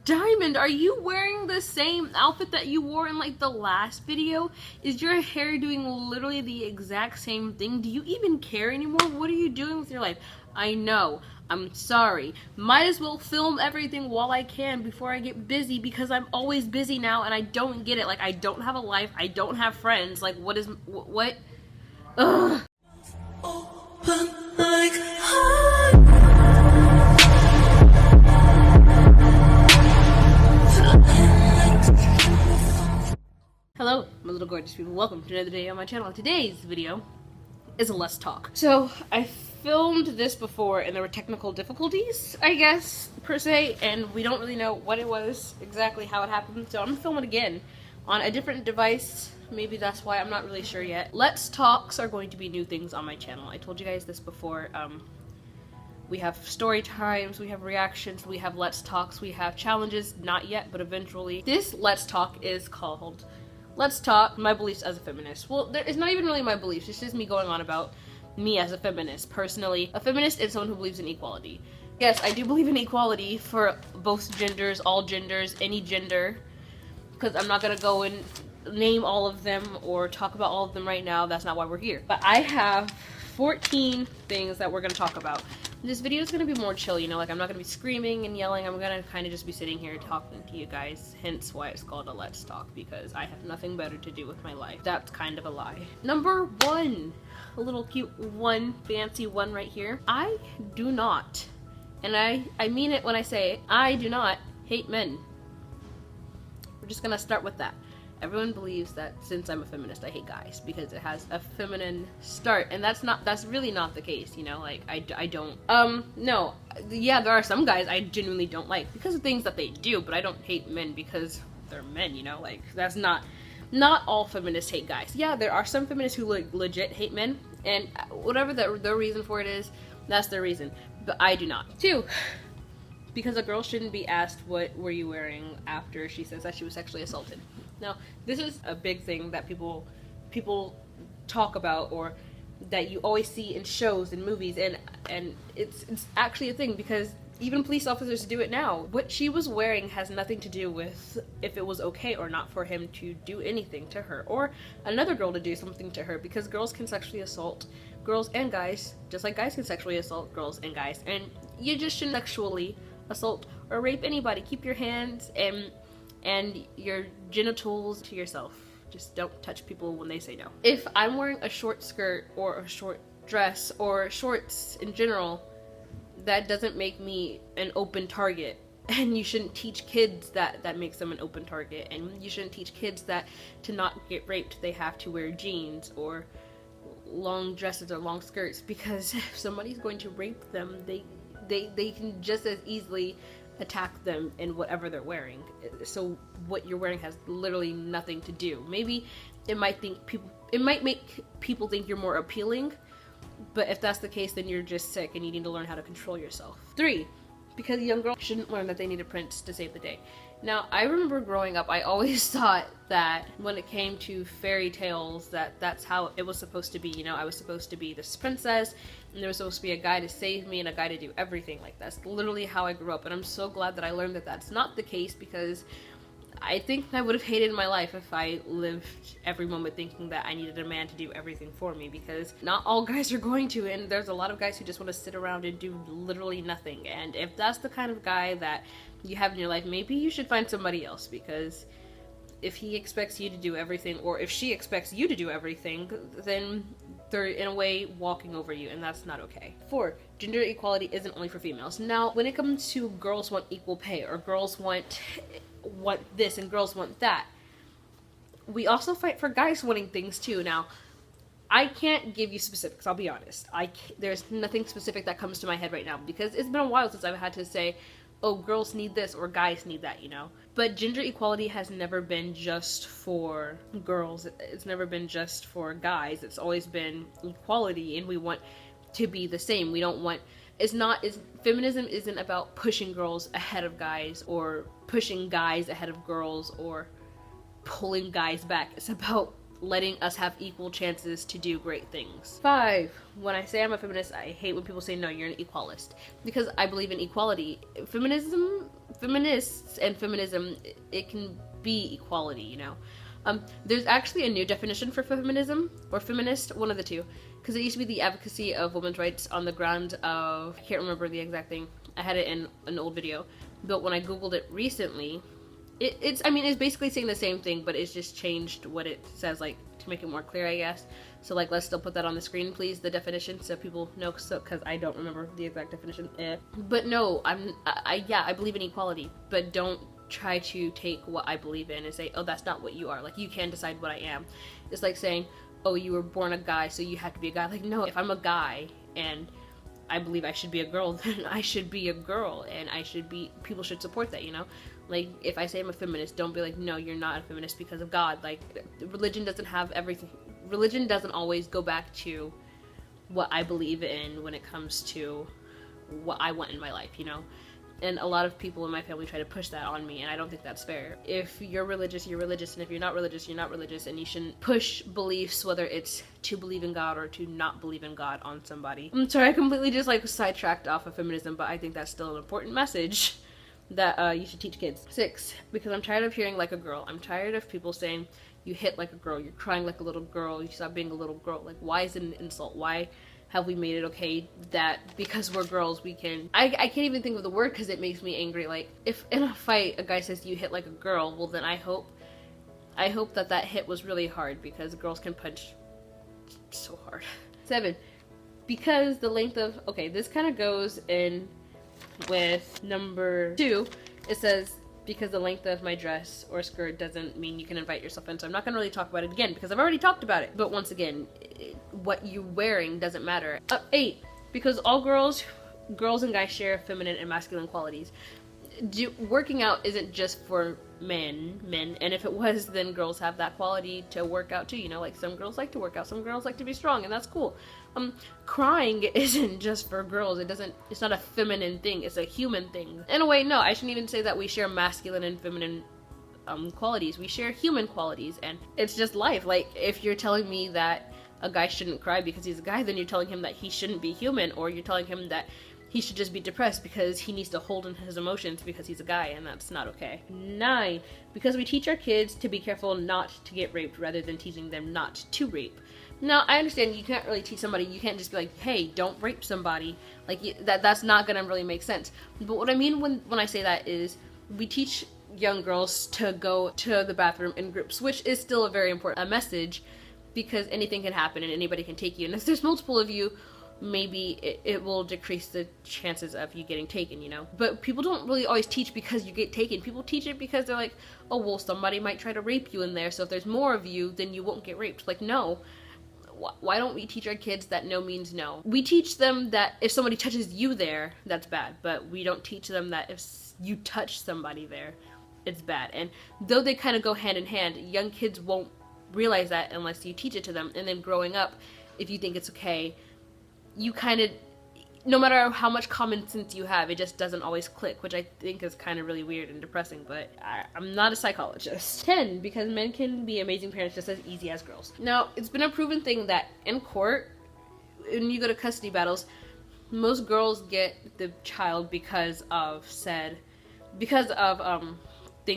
Diamond, are you wearing the same outfit that you wore in like the last video? Is your hair doing literally the exact same thing? Do you even care anymore? What are you doing with your life? I know. I'm sorry. Might as well film everything while I can before I get busy, because I'm always busy now and I don't get it. Like, I don't have a life. I don't have friends. Like, what? Ugh. Open like Hello, my little gorgeous people. Welcome to another day on my channel. Today's video is a Let's Talk. So, I filmed this before and there were technical difficulties, I guess, per se, and we don't really know what it was, exactly how it happened, so I'm gonna film it again on a different device. Maybe that's why, I'm not really sure yet. Let's Talks are going to be new things on my channel. I told you guys this before. We have story times, we have reactions, we have Let's Talks, we have challenges, not yet, but eventually. This Let's Talk is called Let's Talk My Beliefs as a Feminist. Well, it's not even really my beliefs, it's just me going on about me as a feminist, personally. A feminist is someone who believes in equality. Yes, I do believe in equality for both genders, all genders, any gender, because I'm not gonna go and name all of them or talk about all of them right now. That's not why we're here. But I have 14 things that we're gonna talk about. This video is gonna be more chill, you know, like I'm not gonna be screaming and yelling. I'm gonna kind of just be sitting here talking to you guys, hence why it's called a Let's Talk, because I have nothing better to do with my life. That's kind of a lie. Number one, a little cute one, fancy one right here. I do not, and I mean it when I say I do not hate men. We're just gonna start with that. Everyone believes that since I'm a feminist, I hate guys because it has a feminine start, and that's really not the case, you know. Like, I don't, no, yeah, there are some guys I genuinely don't like because of things that they do, but I don't hate men because they're men, you know. Like, that's not all feminists hate guys. Yeah, there are some feminists who like legit hate men, and whatever their reason for it is, that's their reason, but I do not. Two, because a girl shouldn't be asked what were you wearing after she says that she was sexually assaulted. Now, this is a big thing that people talk about, or that you always see in shows and movies, and it's actually a thing because even police officers do it now. What she was wearing has nothing to do with if it was okay or not for him to do anything to her, or another girl to do something to her, because girls can sexually assault girls and guys, just like guys can sexually assault girls and guys, and you just shouldn't sexually assault or rape anybody. Keep your hands and your genitals to yourself. Just don't touch people when they say no. If I'm wearing a short skirt or a short dress or shorts in general, that doesn't make me an open target. And you shouldn't teach kids that makes them an open target. And you shouldn't teach kids that to not get raped they have to wear jeans or long dresses or long skirts, because if somebody's going to rape them, they can just as easily attack them in whatever they're wearing. So what you're wearing has literally nothing to do. Maybe it might make people think you're more appealing, but if that's the case, then you're just sick and you need to learn how to control yourself. Three, because young girls shouldn't learn that they need a prince to save the day. Now, I remember growing up, I always thought that when it came to fairy tales, that's how it was supposed to be, you know. I was supposed to be this princess, and there was supposed to be a guy to save me and a guy to do everything. Like, that's literally how I grew up, and I'm so glad that I learned that that's not the case, because I think I would have hated my life if I lived every moment thinking that I needed a man to do everything for me, because not all guys are going to, and there's a lot of guys who just want to sit around and do literally nothing. And if that's the kind of guy that you have in your life, maybe you should find somebody else, because if he expects you to do everything, or if she expects you to do everything, then they're in a way walking over you, and that's not okay. Four, gender equality isn't only for females. Now, when it comes to girls want equal pay, or girls want this and girls want that, we also fight for guys wanting things too. Now, I can't give you specifics, I'll be honest. There's nothing specific that comes to my head right now, because it's been a while since I've had to say, oh, girls need this or guys need that, you know. But gender equality has never been just for girls. It's never been just for guys. It's always been equality, and we want to be the same. We don't want, feminism isn't about pushing girls ahead of guys, or pushing guys ahead of girls, or pulling guys back. It's about letting us have equal chances to do great things. 5, when I say I'm a feminist, I hate when people say, no, you're an equalist, because I believe in equality. Feminism feminists and feminism, it can be equality, you know. There's actually a new definition for feminism, or feminist, one of the two, because it used to be the advocacy of women's rights on the ground of, I can't remember the exact thing, I had it in an old video, but when I googled it recently, it's basically saying the same thing, but it's just changed what it says, like, to make it more clear, I guess. So, like, let's still put that on the screen, please, the definition, so people know, because I don't remember the exact definition. But no, I believe in equality, but don't try to take what I believe in and say, oh, that's not what you are. Like, you can decide what I am. It's like saying, oh, you were born a guy, so you have to be a guy. Like, no, if I'm a guy and I believe I should be a girl, then I should be a girl, and people should support that, you know? Like, if I say I'm a feminist, don't be like, no, you're not a feminist because of God. Like, religion doesn't have everything. Religion doesn't always go back to what I believe in when it comes to what I want in my life, you know? And a lot of people in my family try to push that on me, and I don't think that's fair. If you're religious, you're religious, and if you're not religious, you're not religious, and you shouldn't push beliefs, whether it's to believe in God or to not believe in God, on somebody. I'm sorry, I completely just, like, sidetracked off of feminism, but I think that's still an important message that you should teach kids. 6, because I'm tired of hearing like a girl. I'm tired of people saying, you hit like a girl, you're crying like a little girl, you stop being a little girl. Like, why is it an insult? Why have we made it okay that because we're girls we can... I can't even think of the word because it makes me angry. Like, if in a fight a guy says you hit like a girl, well then I hope that hit was really hard, because girls can punch so hard. 7, because the length of... Okay, this kind of goes in with number 2. It says, because the length of my dress or skirt doesn't mean you can invite yourself in. So I'm not going to really talk about it again because I've already talked about it. But once again, what you're wearing doesn't matter. 8, because all girls and guys share feminine and masculine qualities. Working out isn't just for men, and if it was, then girls have that quality to work out too, you know, like some girls like to work out, some girls like to be strong, and that's cool. Crying isn't just for girls. It's not a feminine thing, it's a human thing. In a way, no, I shouldn't even say that we share masculine and feminine qualities. We share human qualities, and it's just life. Like, if you're telling me that a guy shouldn't cry because he's a guy, then you're telling him that he shouldn't be human, or you're telling him that he should just be depressed because he needs to hold in his emotions because he's a guy, and that's not okay. 9, because we teach our kids to be careful not to get raped rather than teaching them not to rape. Now, I understand you can't really teach somebody, you can't just be like, hey, don't rape somebody. Like, that's not gonna really make sense. But what I mean when I say that is, we teach young girls to go to the bathroom in groups, which is still a very important message, because anything can happen and anybody can take you. And if there's multiple of you, maybe it will decrease the chances of you getting taken, you know? But people don't really always teach because you get taken. People teach it because they're like, oh, well, somebody might try to rape you in there, so if there's more of you, then you won't get raped. Like, no. Why don't we teach our kids that no means no? We teach them that if somebody touches you there, that's bad, but we don't teach them that if you touch somebody there, it's bad. And though they kind of go hand in hand, young kids won't realize that unless you teach it to them. And then growing up, if you think it's okay, you kind of, no matter how much common sense you have, it just doesn't always click, which I think is kind of really weird and depressing, but I'm not a psychologist. 10, because men can be amazing parents just as easy as girls. Now, it's been a proven thing that in court, when you go to custody battles, most girls get the child because of things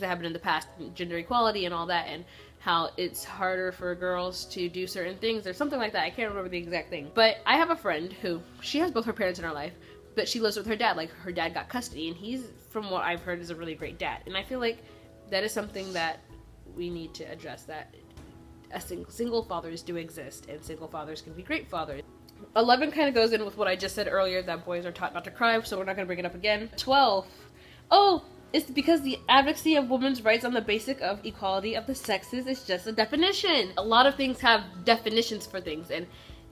that happened in the past, gender equality and all that, and how it's harder for girls to do certain things or something like that. I can't remember the exact thing. But I have a friend who, she has both her parents in her life, but she lives with her dad. Like, her dad got custody, and he's, from what I've heard, is a really great dad. And I feel like that is something that we need to address, that single fathers do exist, and single fathers can be great fathers. 11 kind of goes in with what I just said earlier, that boys are taught not to cry, so we're not going to bring it up again. 12. Oh, it's because the advocacy of women's rights on the basic of equality of the sexes is just a definition. A lot of things have definitions for things, and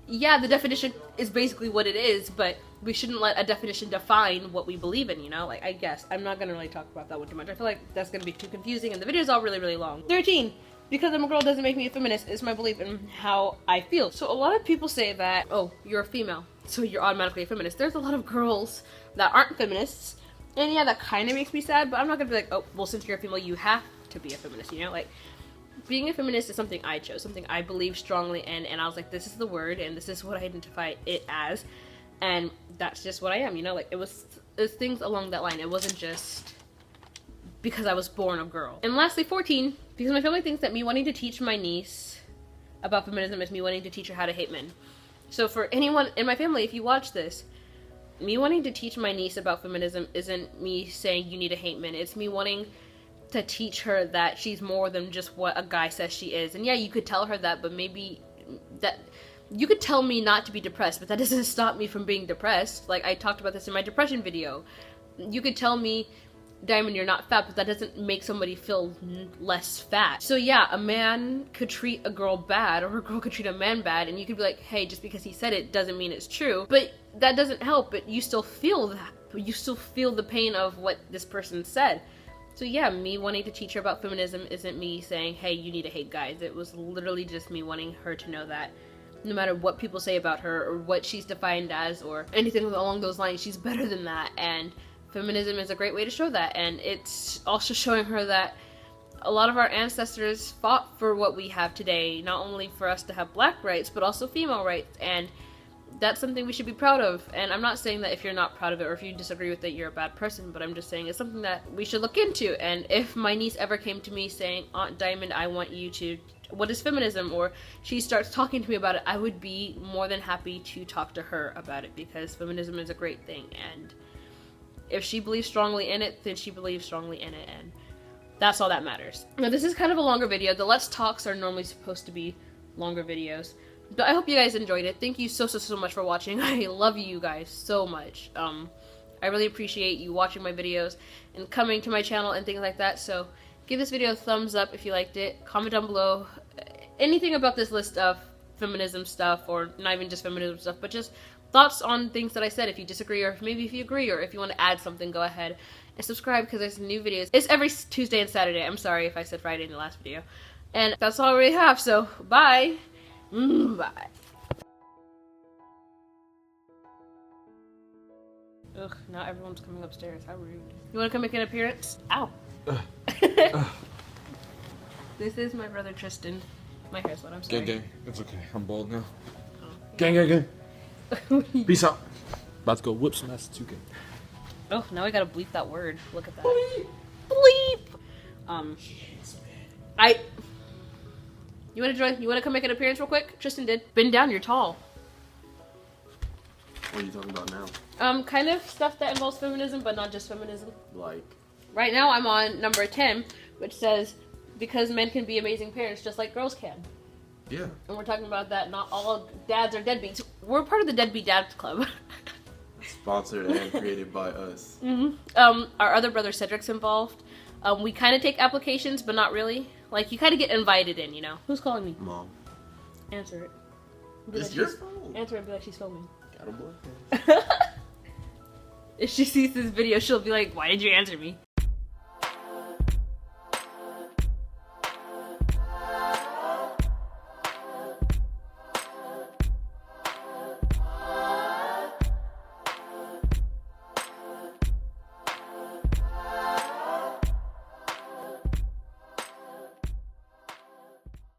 yeah, the definition is basically what it is, but we shouldn't let a definition define what we believe in, you know? Like, I guess. I'm not gonna really talk about that one too much. I feel like that's gonna be too confusing, and the video's all really, really long. 13. Because I'm a girl doesn't make me a feminist is my belief in how I feel. So a lot of people say that, oh, you're a female, so you're automatically a feminist. There's a lot of girls that aren't feminists, and yeah, that kind of makes me sad, but I'm not gonna be like, oh, well, since you're a female, you have to be a feminist, you know? Like, being a feminist is something I chose, something I believe strongly in, and I was like, this is the word, and this is what I identify it as, and that's just what I am, you know? Like, it was things along that line. It wasn't just because I was born a girl. And lastly, 14, because my family thinks that me wanting to teach my niece about feminism is me wanting to teach her how to hate men. So for anyone in my family, if you watch this, me wanting to teach my niece about feminism isn't me saying you need to hate men. It's me wanting to teach her that she's more than just what a guy says she is. And yeah, you could tell her that, but maybe that you could tell me not to be depressed, but that doesn't stop me from being depressed. Like, I talked about this in my depression video. You could tell me, Diamond, you're not fat, but that doesn't make somebody feel less fat. So yeah, a man could treat a girl bad, or a girl could treat a man bad, and you could be like, hey, just because he said it doesn't mean it's true. But that doesn't help, but you still feel that. You still feel the pain of what this person said. So yeah, me wanting to teach her about feminism isn't me saying, hey, you need to hate guys. It was literally just me wanting her to know that no matter what people say about her, or what she's defined as, or anything along those lines, she's better than that. And feminism is a great way to show that. And it's also showing her that a lot of our ancestors fought for what we have today, not only for us to have black rights, but also female rights. And that's something we should be proud of. And I'm not saying that if you're not proud of it, or if you disagree with it, you're a bad person, but I'm just saying it's something that we should look into. And if my niece ever came to me saying, Aunt Diamond, I want you to, what is feminism? Or she starts talking to me about it, I would be more than happy to talk to her about it, because feminism is a great thing. And if she believes strongly in it, then she believes strongly in it, and that's all that matters. Now, this is kind of a longer video. The Let's Talks are normally supposed to be longer videos, but I hope you guys enjoyed it. Thank you so much for watching. I love you guys so much. I really appreciate you watching my videos and coming to my channel and things like that. So give this video a thumbs up if you liked it. Comment down below anything about this list of feminism stuff, or not even just feminism stuff, but just thoughts on things that I said. If you disagree, or maybe if you agree, or if you want to add something, go ahead and subscribe, because there's new videos. It's every Tuesday and Saturday. I'm sorry if I said Friday in the last video. And that's all I really have, so bye. Bye. Ugh, now everyone's coming upstairs. How rude. You want to come make an appearance? Ow. This is my brother Tristan. My hair's wet, I'm sorry. Gang. It's okay. I'm bald now. Oh, yeah. Gang. Peace out. About to go whip some ass 2K. Oh, now I gotta bleep that word. Look at that. Bleep! You wanna join? You wanna come make an appearance real quick? Tristan did. Bend down, you're tall. What are you talking about now? Kind of stuff that involves feminism, but not just feminism. Like? Right now I'm on number 10, which says, because men can be amazing parents just like girls can. Yeah. And we're talking about that not all dads are deadbeats. We're part of the Deadbeat Dads Club. Sponsored and created by us. Our other brother Cedric's involved. We kind of take applications, but not really. Like, you kind of get invited in, you know. Who's calling me? Mom. Answer it. It's your phone. Answer it and be like, she's filming. Got a boyfriend. If she sees this video, she'll be like, why did you answer me?